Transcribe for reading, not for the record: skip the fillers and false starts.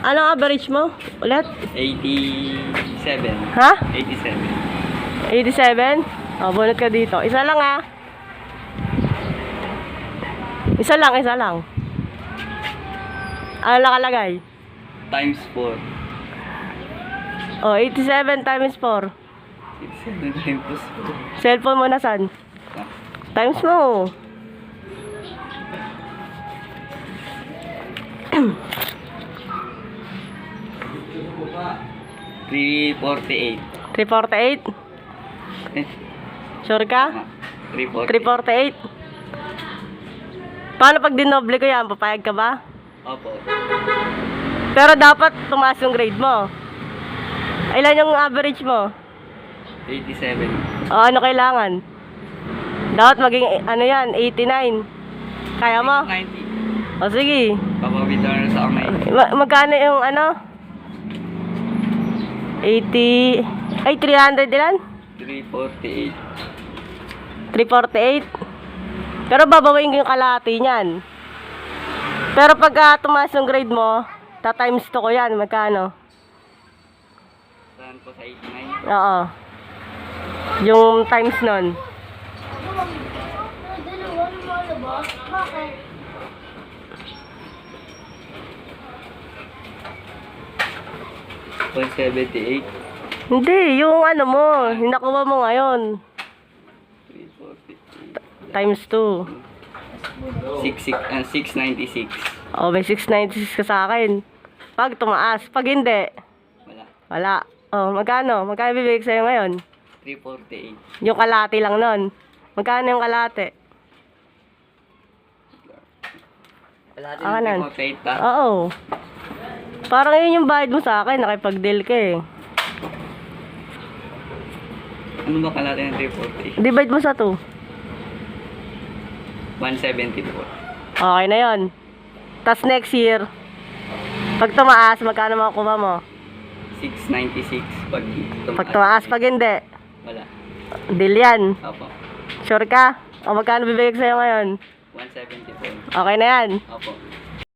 Anong average mo? Ulit? 87. Ha? 87. 87? O, bunot ka dito. Isa lang ah. Isa lang. Ano nakalagay? Times 4. O, 87 times 4. 87 times 4. Cellphone mo nasaan? Ah, Times mo. $348. 348? Eh, Sure ka? 348. 348? Paano pag dinoble ko yan? Papayag ka ba? Opo. Pero dapat tumaas yung grade mo. Ilan yung average mo? 87. O ano kailangan? Dapat maging ano yan, 89. Kaya mo? 90. O sige. Papabitaw na sa kamay. Magkano yung ano? 80... Ay, 300 ilan? 348. 348. Pero babawin yung kalahati niyan. Pero pag tumaas yung grade mo, ta-times 2 ko yan. Magkano? Saan po sa 89? Oo. Yung times nun. $178. Hindi, yung ano mo, yung nakuha mo ngayon. 348. Times 2. 696. O, may 696 ka sa akin. Pag tumaas, pag hindi, Wala. wala. O, magkano? Magkano bibigay sa'yo ngayon? 348. Yung kalate lang nun. Magkano yung kalate? Wala din Kanan. 348 ta. Oo. Parang yun yung bayad mo sa akin, nakipag-deal ka eh. Ano ba kalate ng 348? Divide mo sa 2. 170 po. Okay na yun. Tapos next year, pag tumaas, magkano makukuha mo? 696 pag Pag tumaas, pag hindi, Wala. deal yan. Opo. Sure ka? O magkano bibigay ko sa'yo ngayon? 170 po. Okay na yan. Opo.